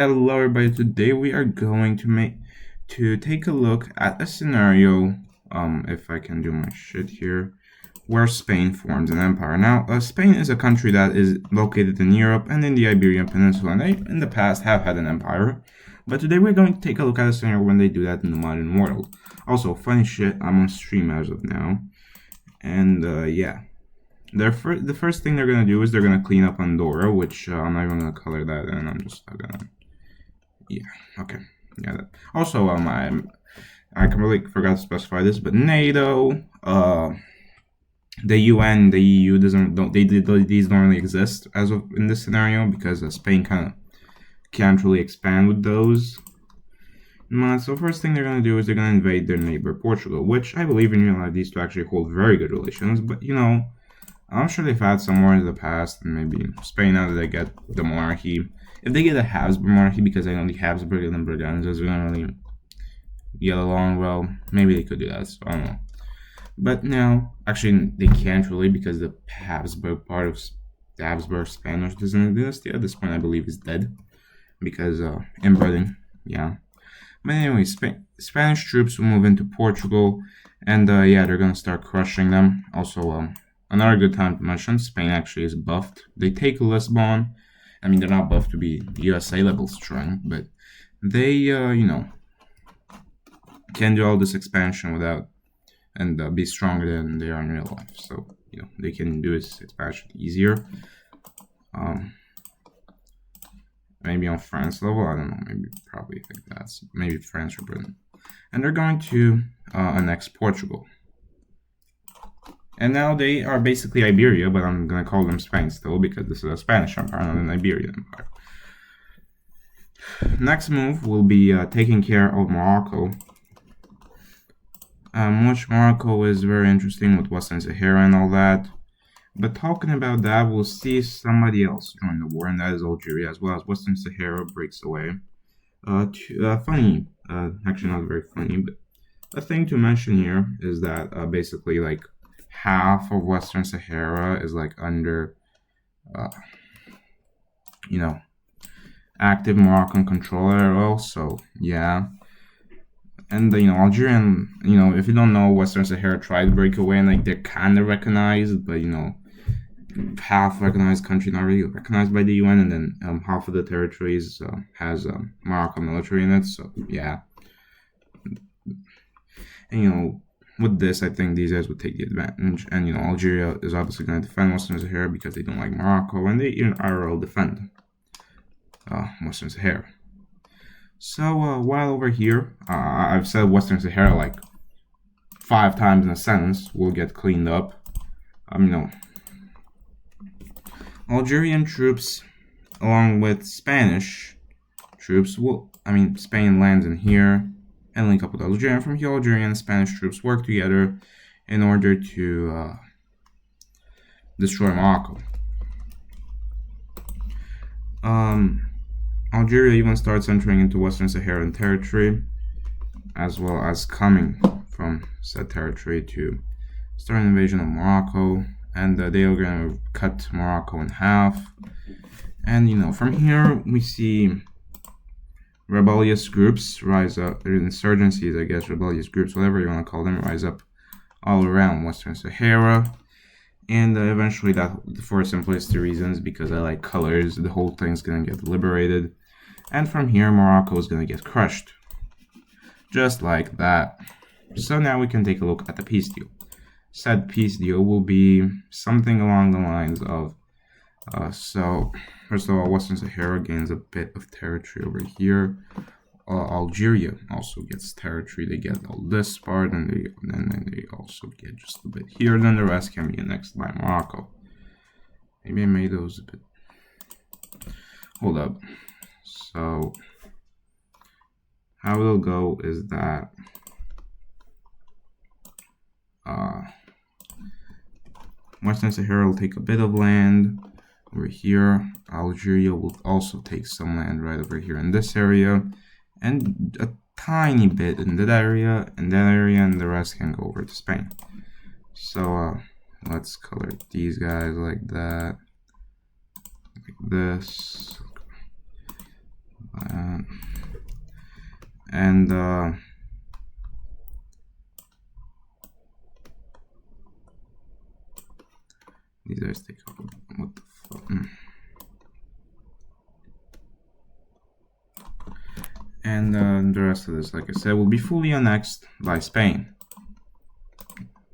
Hello everybody, today we are going to take a look at a scenario, if I can do my shit here, where Spain forms an empire. Now, Spain is a country that is located in Europe and in the Iberian Peninsula, and they in the past have had an empire, but today we're going to take a look at a scenario when they do that in the modern world. Also, funny shit, I'm on stream as of now, and yeah. The first thing they're gonna do is they're gonna clean up Andorra, which I'm not even gonna color that in. I'm just gonna, yeah, okay, yeah. Also, I completely forgot to specify this, but NATO, the UN, the EU these don't really exist as of in this scenario because Spain kind of can't really expand with those. So first thing they're gonna do is they're gonna invade their neighbor Portugal, which I believe in real life these two actually hold very good relations, but you know. I'm sure they've had some war in the past, and maybe Spain now that they get the monarchy. If they get a Habsburg monarchy, because I know the Habsburg and the Braganzas are gonna really get along well, maybe they could do that. So I don't know. But now, actually, they can't really because the Habsburg part of the Habsburg Spanish dynasty at this point, I believe, is dead because inbreeding. Yeah. But anyway, Spanish troops will move into Portugal, and yeah, they're gonna start crushing them. Also, another good time to mention, Spain actually is buffed. They take Lisbon. I mean, they're not buffed to be USA level strong, but they, you know, can do all this expansion without and be stronger than they are in real life. So, you know, they can do this expansion easier. Maybe on France level, I don't know. Maybe probably think that's maybe France or Britain, and they're going to annex Portugal. And now they are basically Iberia, but I'm going to call them Spain still because this is a Spanish empire, not an Iberian empire. Next move will be taking care of Morocco, which Morocco is very interesting with Western Sahara and all that. But talking about that, we'll see somebody else join the war, and that is Algeria, as well as Western Sahara breaks away. Funny, actually not very funny, but a thing to mention here is that basically, like, half of Western Sahara is like under, you know, active Moroccan control area. So yeah, and you know, Algerian, you know, if you don't know, Western Sahara tried to break away, and like they're kind of recognized, but you know, half recognized country not really recognized by the UN, and then half of the territories has Moroccan military in it. So yeah, and you know. With this, I think these guys would take the advantage. And, you know, Algeria is obviously going to defend Western Sahara because they don't like Morocco, and they even IRL defend Western Sahara. So, while over here, I've said Western Sahara like 5 times in a sentence will get cleaned up. You know, Algerian troops, along with Spanish troops, Spain lands in here and link up with Algeria. From here, Algerian and Spanish troops work together in order to destroy Morocco. Algeria even starts entering into Western Saharan territory, as well as coming from said territory to start an invasion of Morocco, and they are going to cut Morocco in half. And you know, from here we see rebellious groups rise up, or insurgencies, I guess, rebellious groups, whatever you want to call them, rise up all around Western Sahara. And eventually, that for simplistic reasons, because I like colors, the whole thing's going to get liberated. And from here, Morocco is going to get crushed. Just like that. So now we can take a look at the peace deal. Said peace deal will be something along the lines of, so first of all, Western Sahara gains a bit of territory over here. Algeria also gets territory. They get all this part, and then they also get just a bit here. Then the rest can be annexed by Morocco. Maybe I made those a bit. Hold up. So how it'll go is that Western Sahara will take a bit of land over here. Algeria will also take some land right over here in this area, and a tiny bit in that area, and the rest can go over to Spain. So let's color these guys like that, like this. And these guys take over. What the fuck? And the rest of this, like I said, will be fully annexed by Spain.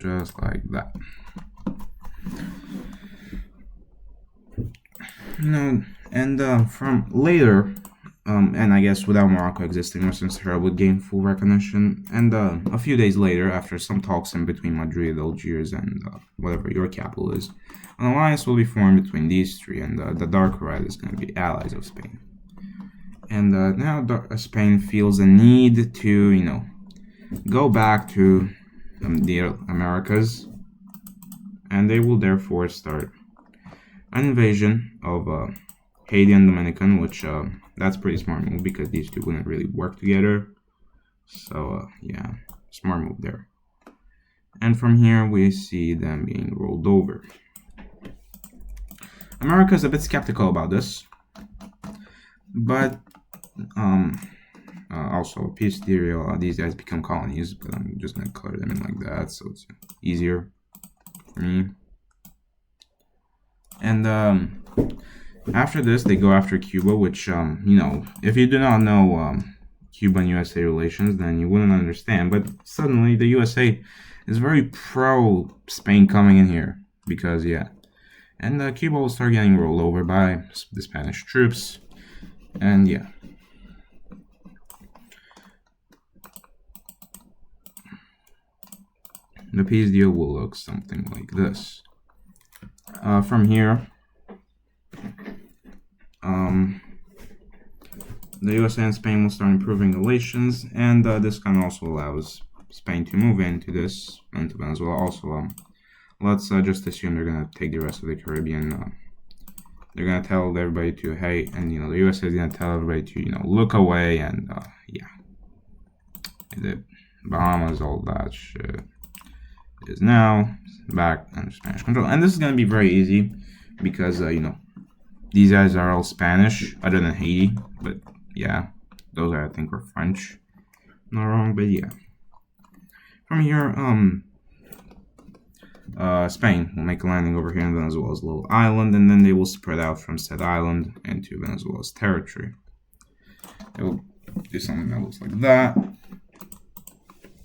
Just like that. You know, and from later, and I guess without Morocco existing, Western Sahara would gain full recognition. And a few days later, after some talks in between Madrid, Algiers, and whatever your capital is, an alliance will be formed between these three, and the Dark Red is going to be allies of Spain. And now Spain feels a need to, you know, go back to the Americas, and they will therefore start an invasion of Haiti and Dominican, which that's pretty smart move because these two wouldn't really work together. So yeah, smart move there. And from here we see them being rolled over. America's a bit skeptical about this, but also a peace deal. These guys become colonies, but I'm just gonna color them in like that, so it's easier for me. And after this, they go after Cuba, which you know, if you do not know Cuban-USA relations, then you wouldn't understand. But suddenly, the USA is very pro Spain coming in here because yeah, and Cuba will start getting rolled over by the Spanish troops, and yeah. The peace deal will look something like this. From here, the USA and Spain will start improving relations, and this kind of also allows Spain to move into Venezuela. Also, let's just assume they're gonna take the rest of the Caribbean. They're gonna tell everybody to hey, and you know the USA is gonna tell everybody to look away, and yeah, the Bahamas, all that shit is now back under Spanish control, and this is gonna be very easy because these guys are all Spanish, other than Haiti, but yeah, those I think were French. Not wrong, but yeah. From here, Spain will make a landing over here in Venezuela's little island, and then they will spread out from said island into Venezuela's territory. They will do something that looks like that.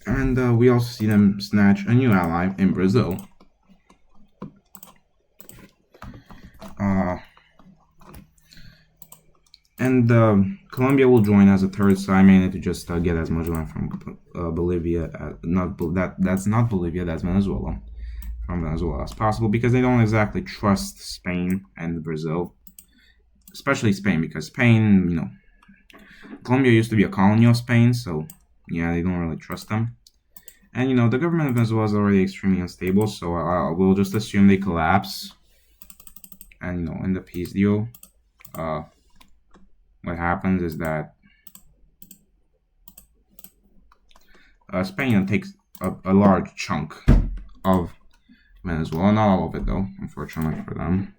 And we also see them snatch a new ally in Brazil. And Colombia will join as a third, so I managed to just get as much land from Bolivia, that's not Bolivia, that's Venezuela, from Venezuela as possible, because they don't exactly trust Spain and Brazil, especially Spain, because Spain, Colombia used to be a colony of Spain, so yeah, they don't really trust them. And the government of Venezuela is already extremely unstable, so we'll just assume they collapse. And in the peace deal, what happens is that Spain takes a large chunk of Venezuela, not all of it though, unfortunately for them.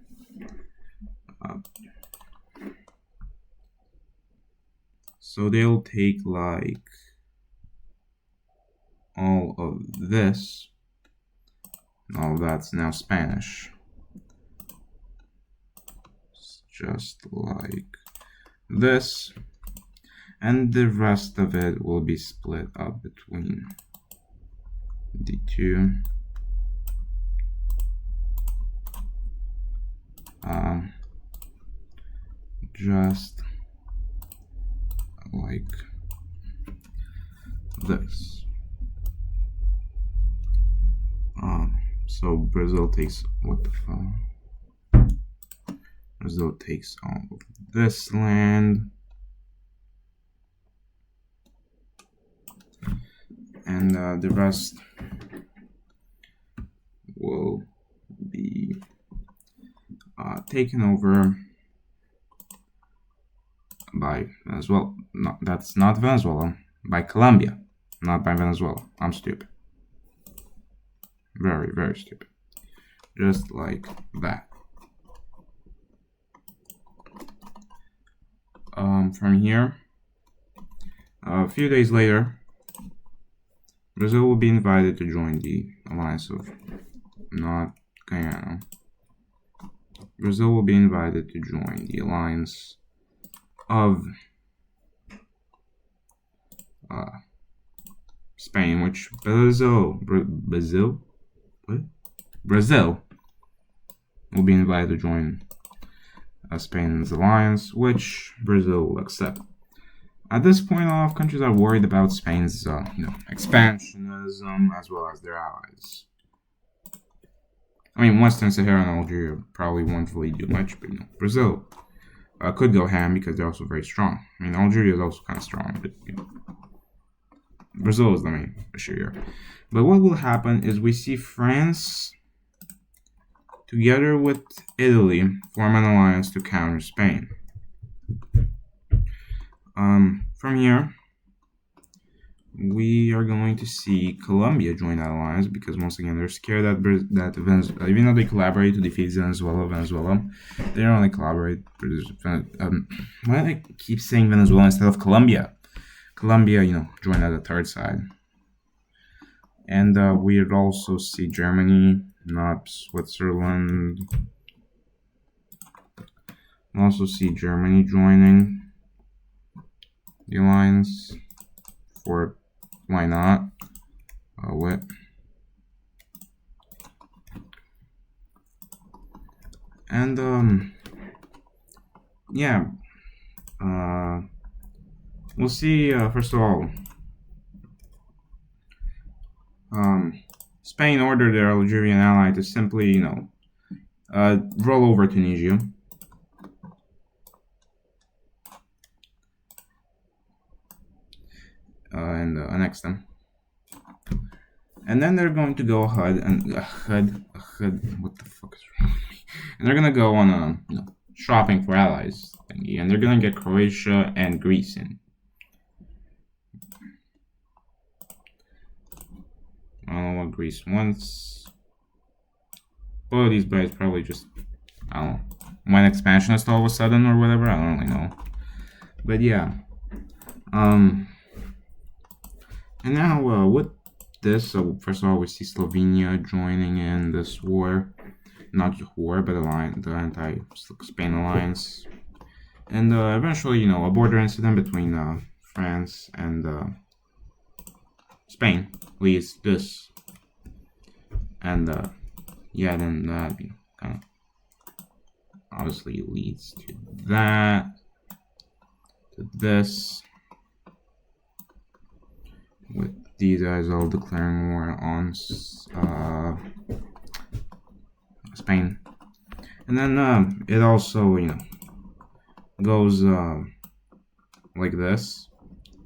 So they'll take like all of this. All that's now Spanish. It's just like this, and the rest of it will be split up between the two. Just like this. So Brazil takes what the fuck? Brazil takes all of this land, and the rest will be taken over by Venezuela. No, that's not Venezuela. By Colombia, not by Venezuela. I'm stupid. Very, very stupid. Just like that. From here, A few days later, Brazil will be invited to join the alliance of not Guyana. Brazil will be invited to join the alliance of Spain, which Brazil will be invited to join Spain's alliance, which Brazil will accept. At this point, a lot of countries are worried about Spain's, expansionism as well as their allies. I mean, Western Sahara and Algeria probably won't really do much, but Brazil could go ham because they're also very strong. I mean, Algeria is also kind of strong, but Brazil is the main issue here. But what will happen is we see France, together with Italy, form an alliance to counter Spain. From here, we are going to see Colombia join that alliance because once again they're scared that Venezuela, even though they collaborate to defeat Venezuela, they don't only collaborate. Why do I keep saying Venezuela instead of Colombia? Colombia, join as a third side, and we'd also see Germany, not Switzerland. We'll also see Germany joining the alliance. For why not? What? And yeah. We'll see. First of all, Spain ordered their Algerian ally to simply, roll over Tunisia. And annex them. And then they're going to go ahead and what the fuck is wrong with me? And they're gonna go on a shopping for allies thingy, and they're gonna get Croatia and Greece in. I don't know what Greece wants. Both of these guys probably just, I don't know, went expansionist all of a sudden or whatever. I don't really know. But yeah. And now with this, so first of all, we see Slovenia joining in this war. Not war, but the anti-Spain alliance. And eventually, a border incident between France and Spain leads this. And yeah, then that kind of obviously leads to that, to this. With these guys all declaring war on Spain, and then it also goes like this.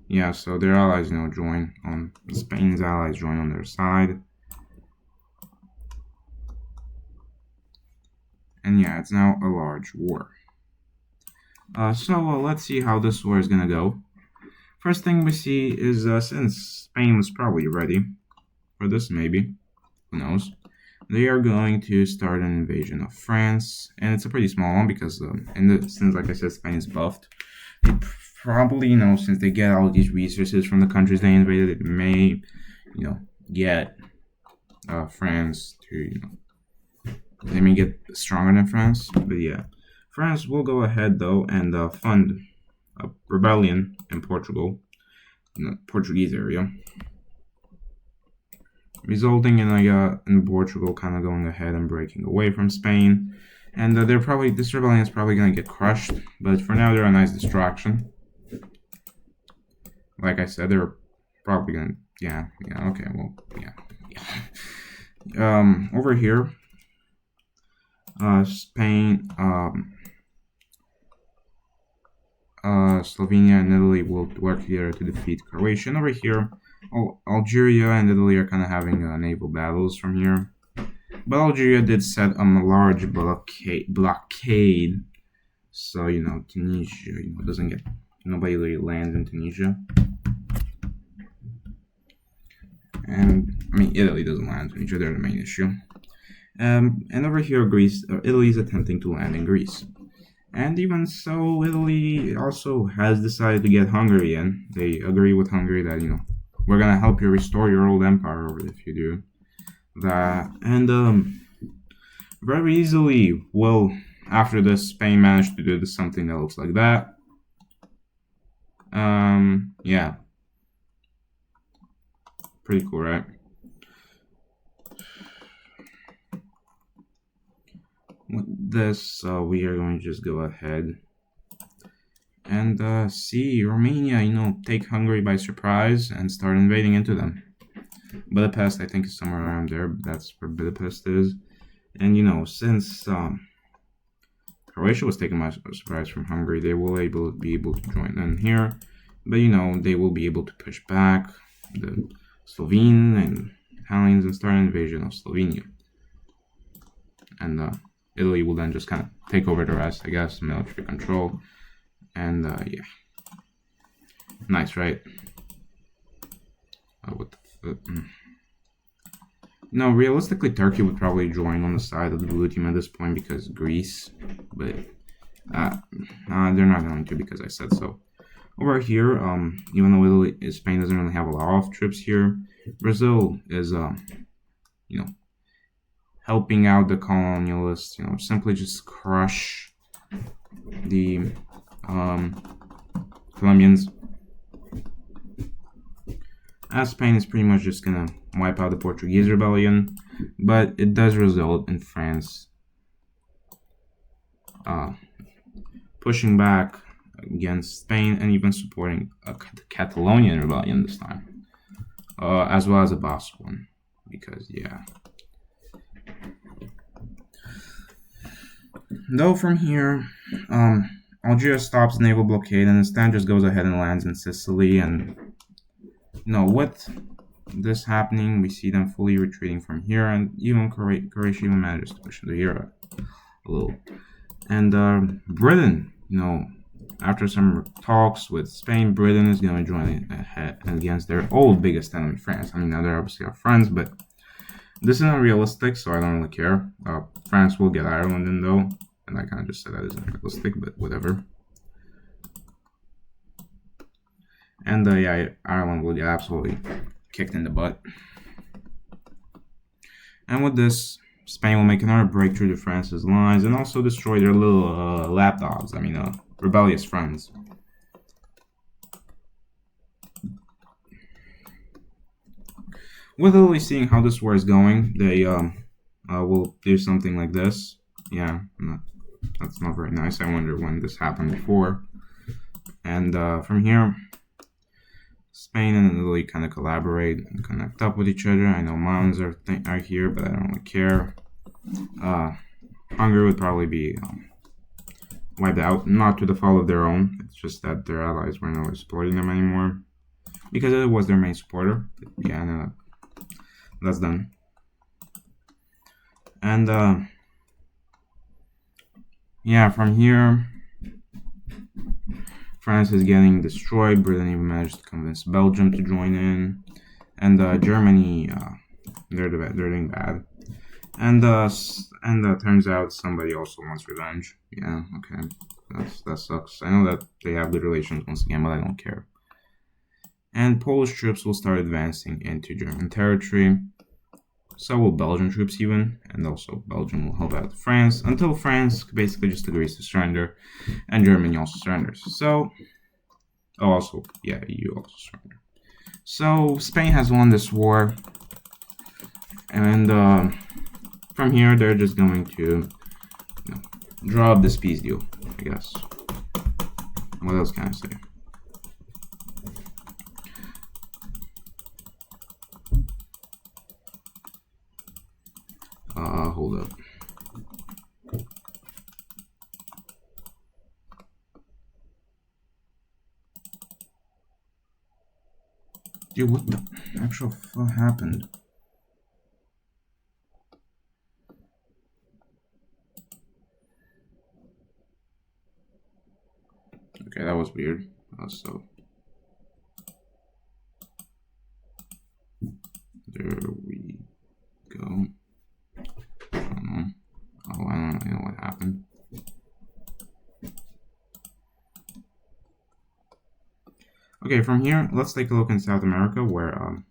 Yeah, so their allies join on Spain's allies join on their side, and yeah, it's now a large war. So let's see how this war is gonna go. First thing we see is since Spain was probably ready for this, maybe, who knows, they are going to start an invasion of France, and it's a pretty small one because since, like I said, Spain is buffed, they probably, since they get all these resources from the countries they invaded, it may, get France to, they may get stronger than France, but yeah. France will go ahead, though, and fund a rebellion in Portugal, in the Portuguese area, resulting in Portugal kind of going ahead and breaking away from Spain. And this rebellion is probably going to get crushed, but for now they're a nice distraction. Like I said, they're probably going to, okay, well, yeah. Over here, Spain, Slovenia and Italy will work together to defeat Croatia. And over here, Algeria and Italy are kind of having naval battles from here. But Algeria did set a large blockade. So, Tunisia, doesn't get, nobody really lands in Tunisia. And, Italy doesn't land in Tunisia, they're the main issue. And over here, Italy is attempting to land in Greece. And even so, Italy also has decided to get Hungary in. They agree with Hungary that, we're gonna help you restore your old empire if you do that. And very easily, well, after this, Spain managed to do something that looks like that. Yeah. Pretty cool, right? With this, we are going to just go ahead and see Romania, take Hungary by surprise and start invading into them. Budapest, I think, is somewhere around there. That's where Budapest is. And, since Croatia was taken by surprise from Hungary, they will be able to join in here. But, they will be able to push back the Slovene and Italians and start an invasion of Slovenia. And Italy will then just kind of take over the rest, I guess, military control. And yeah. Nice, right? What the No, realistically, Turkey would probably join on the side of the blue team at this point because Greece, but they're not going to because I said so. Over here, even though Spain doesn't really have a lot of troops here, Brazil is, helping out the colonialists, simply just crush the Colombians. As Spain is pretty much just gonna wipe out the Portuguese rebellion, but it does result in France pushing back against Spain and even supporting the Catalonian rebellion this time, as well as a Basque one, because yeah. Though from here, Algeria stops naval blockade and instead just goes ahead and lands in Sicily. And with this happening, we see them fully retreating from here, and even Croatia even manages to push into here a little. And Britain, after some talks with Spain, Britain is going to join ahead against their old biggest enemy, France. I mean, now they're obviously our friends, but this is unrealistic, so I don't really care. France will get Ireland in, though, and I kind of just said that isn't realistic, but whatever. And yeah, Ireland will get absolutely kicked in the butt. And with this, Spain will make another breakthrough to France's lines and also destroy their little lapdogs. I mean, rebellious friends. With Italy seeing how this war is going, they will do something like this. Yeah, that's not very nice. I wonder when this happened before. And from here, Spain and Italy kind of collaborate and connect up with each other. I know mountains are here, but I don't really care. Hungary would probably be wiped out, not to the fault of their own. It's just that their allies weren't always supporting them anymore because it was their main supporter. But yeah, no, that's done. And yeah, from here, France is getting destroyed. Britain even managed to convince Belgium to join in, and Germany, they're doing bad. And turns out somebody also wants revenge. Yeah, okay, that sucks. I know that they have good relations once again, but I don't care. And Polish troops will start advancing into German territory. So will Belgian troops even, and also Belgium will help out France until France basically just agrees to surrender, and Germany also surrenders. So, also, yeah, EU also surrender. So Spain has won this war, and from here they're just going to draw up this peace deal, I guess. What else can I say? Hold up. Dude, what the actual fuck happened? Okay, that was weird. So there we go. I don't know what happened. Okay, from here, let's take a look in South America, where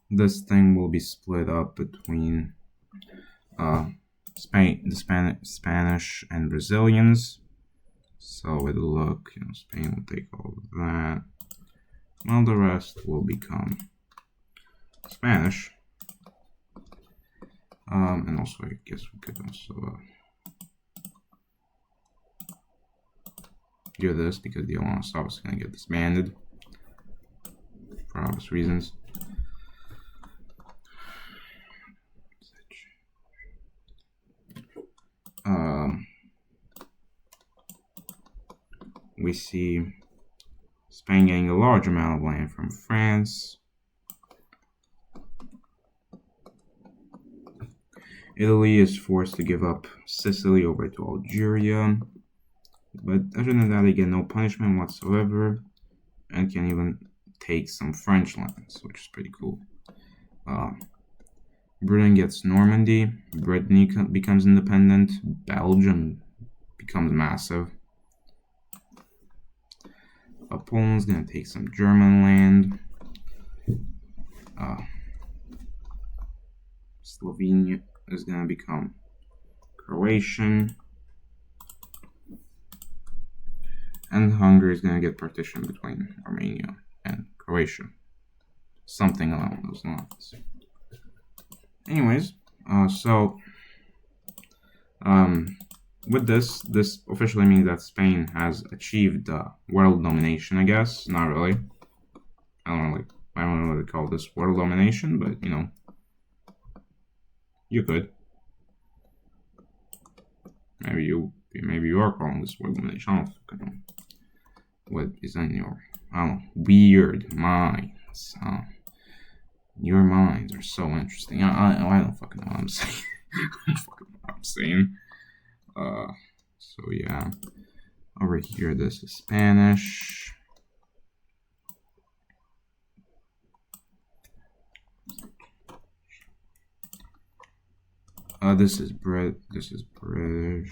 this thing will be split up between Spanish and Brazilians. So it'll look, Spain will take all of that, while the rest will become Spanish. And also, I guess we could also do this, because the Olonostop is going to get disbanded for obvious reasons. We see Spain getting a large amount of land from France. Italy is forced to give up Sicily over to Algeria. But other than that, they get no punishment whatsoever, and can even take some French lands, which is pretty cool. Britain gets Normandy. Brittany becomes independent. Belgium becomes massive. Poland's gonna take some German land. Slovenia is gonna become Croatian. And Hungary is gonna get partitioned between Armenia and Croatia. Something along those lines. Anyways, with this officially means that Spain has achieved world domination, I guess. Not really. I don't know what to call this world domination, but you could. Maybe you are calling this world domination. I don't know. What is in your weird minds? Your minds are so interesting. I don't fucking know what I'm saying. I don't fucking know what I'm saying. So yeah, over here this is Spanish. This is British.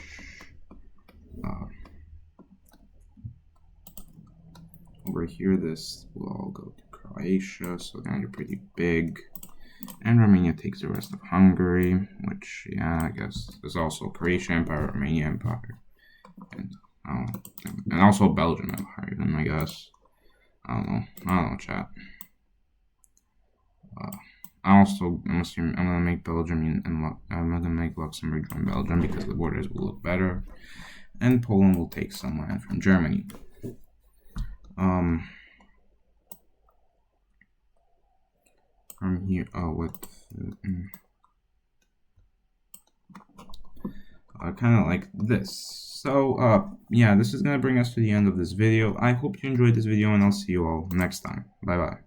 Over here this will all go to Croatia, so now you're pretty big. And Romania takes the rest of Hungary, which, yeah, I guess is also Croatia Empire, Romania Empire, and also Belgium Empire, even, I guess. I don't know, chat. I'm gonna make Belgium and I'm gonna make Luxembourg join Belgium because the borders will look better, and Poland will take some land from Germany. From here, kind of like this. So, yeah, this is gonna bring us to the end of this video. I hope you enjoyed this video, and I'll see you all next time. Bye bye.